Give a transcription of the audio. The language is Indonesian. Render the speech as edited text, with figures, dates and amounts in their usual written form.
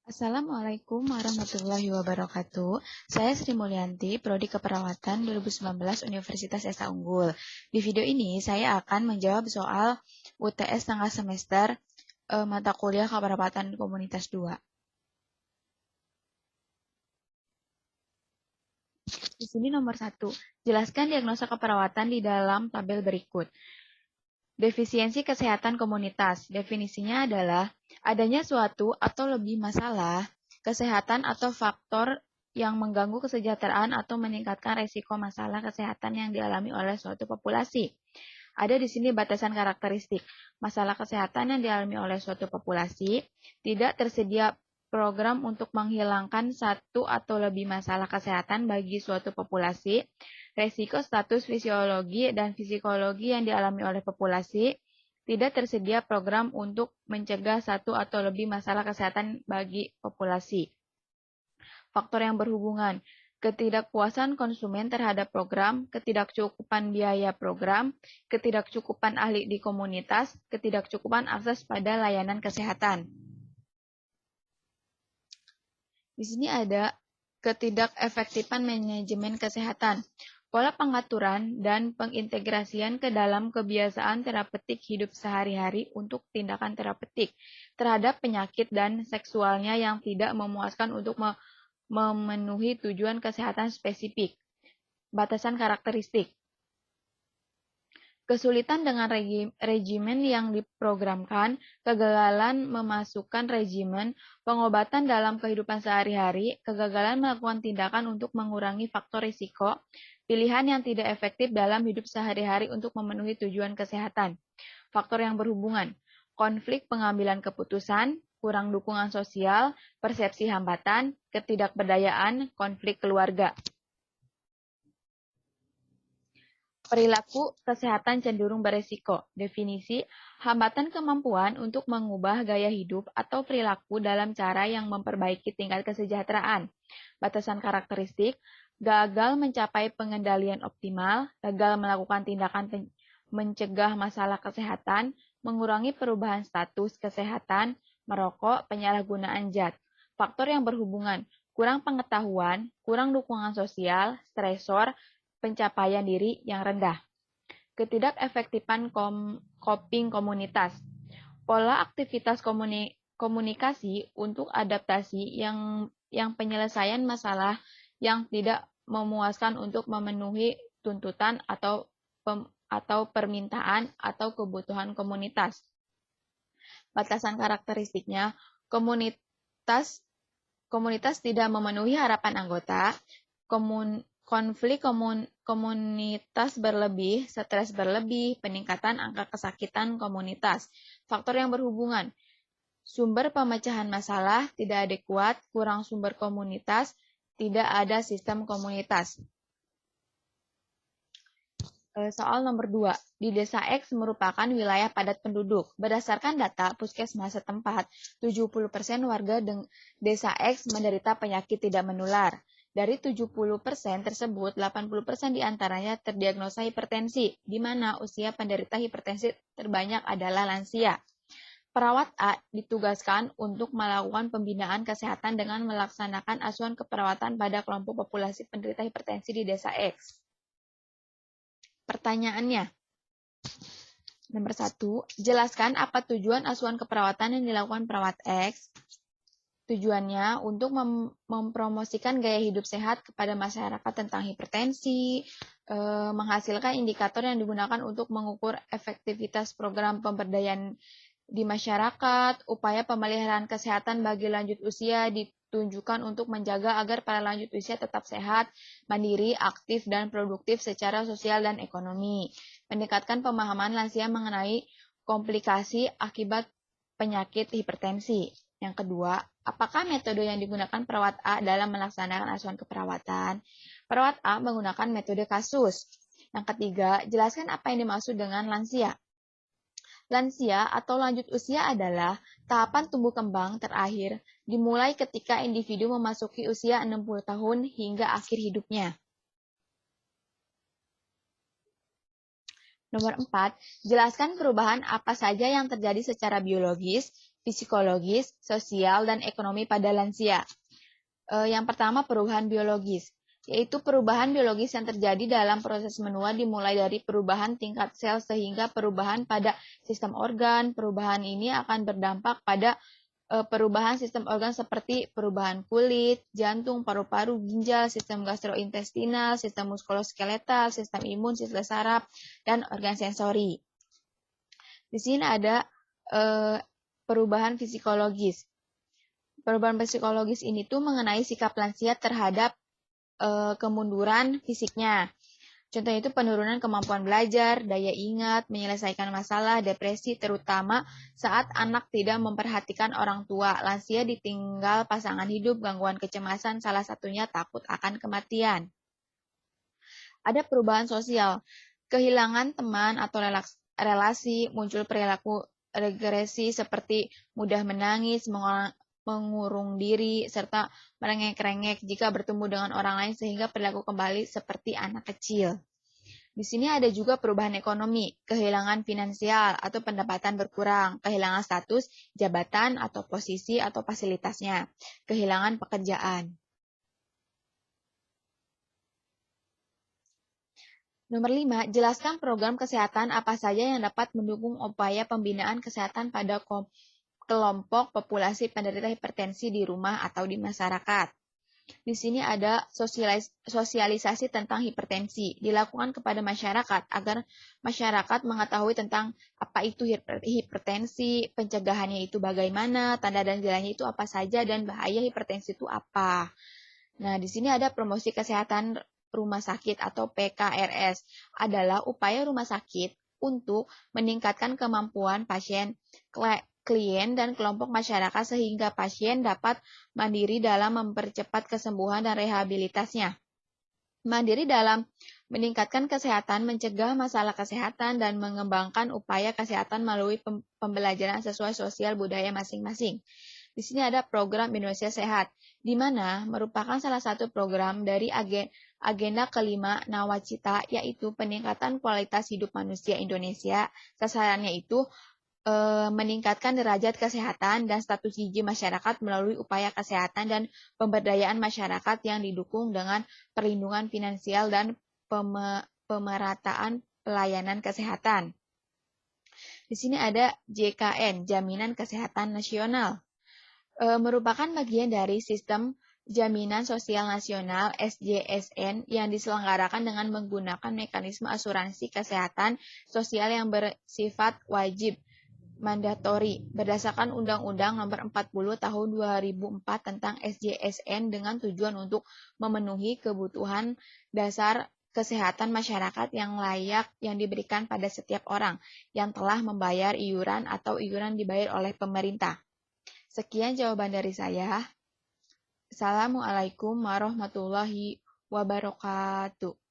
Assalamualaikum warahmatullahi wabarakatuh. Saya Sri Mulyanti, Prodi Keperawatan 2019 Universitas Esa Unggul. Di video ini saya akan menjawab soal UTS tengah semester mata kuliah Keperawatan Komunitas 2. Di sini nomor 1, jelaskan diagnosa keperawatan di dalam tabel berikut. Defisiensi kesehatan komunitas. Definisinya adalah adanya suatu atau lebih masalah kesehatan atau faktor yang mengganggu kesejahteraan atau meningkatkan resiko masalah kesehatan yang dialami oleh suatu populasi. Ada di sini batasan karakteristik. Masalah kesehatan yang dialami oleh suatu populasi, tidak tersedia program untuk menghilangkan satu atau lebih masalah kesehatan bagi suatu populasi, resiko status fisiologi dan psikologi yang dialami oleh populasi, tidak tersedia program untuk mencegah satu atau lebih masalah kesehatan bagi populasi. Faktor yang berhubungan, ketidakpuasan konsumen terhadap program, ketidakcukupan biaya program, ketidakcukupan ahli di komunitas, ketidakcukupan akses pada layanan kesehatan. Di sini ada ketidakefektifan manajemen kesehatan, pola pengaturan dan pengintegrasian ke dalam kebiasaan terapeutik hidup sehari-hari untuk tindakan terapeutik terhadap penyakit dan seksualnya yang tidak memuaskan untuk memenuhi tujuan kesehatan spesifik. Batasan karakteristik. Kesulitan dengan regimen yang diprogramkan, kegagalan memasukkan regimen, pengobatan dalam kehidupan sehari-hari, kegagalan melakukan tindakan untuk mengurangi faktor risiko, pilihan yang tidak efektif dalam hidup sehari-hari untuk memenuhi tujuan kesehatan. Faktor yang berhubungan, konflik pengambilan keputusan, kurang dukungan sosial, persepsi hambatan, ketidakberdayaan, konflik keluarga. Perilaku kesehatan cenderung beresiko. Definisi, hambatan kemampuan untuk mengubah gaya hidup atau perilaku dalam cara yang memperbaiki tingkat kesejahteraan. Batasan karakteristik, gagal mencapai pengendalian optimal, gagal melakukan tindakan mencegah masalah kesehatan, mengurangi perubahan status kesehatan, merokok, penyalahgunaan zat. Faktor yang berhubungan, kurang pengetahuan, kurang dukungan sosial, stresor, pencapaian diri yang rendah. Ketidakefektifan coping komunitas. Pola aktivitas komunikasi untuk adaptasi yang penyelesaian masalah yang tidak memuaskan untuk memenuhi tuntutan atau permintaan atau kebutuhan komunitas. Batasan karakteristiknya, komunitas tidak memenuhi harapan anggota, konflik komunitas berlebih, stres berlebih, peningkatan angka kesakitan komunitas. Faktor yang berhubungan, sumber pemecahan masalah tidak adekuat, kurang sumber komunitas, tidak ada sistem komunitas. Soal nomor 2. Di Desa X merupakan wilayah padat penduduk. Berdasarkan data puskesmas setempat, 70% warga Desa X menderita penyakit tidak menular. Dari 70% tersebut, 80% diantaranya terdiagnosa hipertensi, di mana usia penderita hipertensi terbanyak adalah lansia. Perawat A ditugaskan untuk melakukan pembinaan kesehatan dengan melaksanakan asuhan keperawatan pada kelompok populasi penderita hipertensi di Desa X. Pertanyaannya, nomor 1, jelaskan apa tujuan asuhan keperawatan yang dilakukan perawat X. Tujuannya untuk mempromosikan gaya hidup sehat kepada masyarakat tentang hipertensi, menghasilkan indikator yang digunakan untuk mengukur efektivitas program pemberdayaan di masyarakat, upaya pemeliharaan kesehatan bagi lanjut usia ditunjukkan untuk menjaga agar para lanjut usia tetap sehat, mandiri, aktif, dan produktif secara sosial dan ekonomi. Meningkatkan pemahaman lansia mengenai komplikasi akibat penyakit hipertensi. Yang kedua, apakah metode yang digunakan perawat A dalam melaksanakan asuhan keperawatan? Perawat A menggunakan metode kasus. Yang ketiga, jelaskan apa yang dimaksud dengan lansia. Lansia atau lanjut usia adalah tahapan tumbuh kembang terakhir dimulai ketika individu memasuki usia 60 tahun hingga akhir hidupnya. Nomor 4, jelaskan perubahan apa saja yang terjadi secara biologis, psikologis, sosial, dan ekonomi pada lansia. Yang pertama, perubahan biologis, yaitu perubahan biologis yang terjadi dalam proses menua dimulai dari perubahan tingkat sel sehingga perubahan pada sistem organ. Perubahan ini akan berdampak pada perubahan sistem organ seperti perubahan kulit, jantung, paru-paru, ginjal, sistem gastrointestinal, sistem muskuloskeletal, sistem imun, sistem saraf, dan organ sensori. Di sini ada perubahan psikologis. Perubahan psikologis ini tuh mengenai sikap lansia terhadap kemunduran fisiknya. Contohnya itu penurunan kemampuan belajar, daya ingat, menyelesaikan masalah, depresi, terutama saat anak tidak memperhatikan orang tua. Lansia ditinggal pasangan hidup, gangguan kecemasan, salah satunya takut akan kematian. Ada perubahan sosial, kehilangan teman atau relasi, muncul perilaku regresi seperti mudah menangis, mengurung diri, serta merengek-rengek jika bertemu dengan orang lain sehingga perilaku kembali seperti anak kecil. Di sini ada juga perubahan ekonomi, kehilangan finansial atau pendapatan berkurang, kehilangan status, jabatan atau posisi atau fasilitasnya, kehilangan pekerjaan. Nomor 5, jelaskan program kesehatan apa saja yang dapat mendukung upaya pembinaan kesehatan pada kelompok populasi penderita hipertensi di rumah atau di masyarakat. Di sini ada sosialisasi tentang hipertensi, dilakukan kepada masyarakat agar masyarakat mengetahui tentang apa itu hipertensi, pencegahannya itu bagaimana, tanda dan gejalanya itu apa saja, dan bahaya hipertensi itu apa. Nah, di sini ada promosi kesehatan rumah sakit atau PKRS, adalah upaya rumah sakit untuk meningkatkan kemampuan pasien, klien, dan kelompok masyarakat sehingga pasien dapat mandiri dalam mempercepat kesembuhan dan rehabilitasnya. Mandiri dalam meningkatkan kesehatan, mencegah masalah kesehatan, dan mengembangkan upaya kesehatan melalui pembelajaran sesuai sosial budaya masing-masing. Di sini ada program Indonesia Sehat, di mana merupakan salah satu program dari agenda kelima Nawacita, yaitu peningkatan kualitas hidup manusia Indonesia. Sasarannya itu meningkatkan derajat kesehatan dan status gizi masyarakat melalui upaya kesehatan dan pemberdayaan masyarakat yang didukung dengan perlindungan finansial dan pemerataan pelayanan kesehatan. Di sini ada JKN, Jaminan Kesehatan Nasional. Merupakan bagian dari sistem Jaminan Sosial Nasional SJSN yang diselenggarakan dengan menggunakan mekanisme asuransi kesehatan sosial yang bersifat wajib mandatori berdasarkan Undang-Undang Nomor 40 Tahun 2004 tentang SJSN dengan tujuan untuk memenuhi kebutuhan dasar kesehatan masyarakat yang layak yang diberikan pada setiap orang yang telah membayar iuran atau iuran dibayar oleh pemerintah. Sekian jawaban dari saya. Assalamualaikum warahmatullahi wabarakatuh.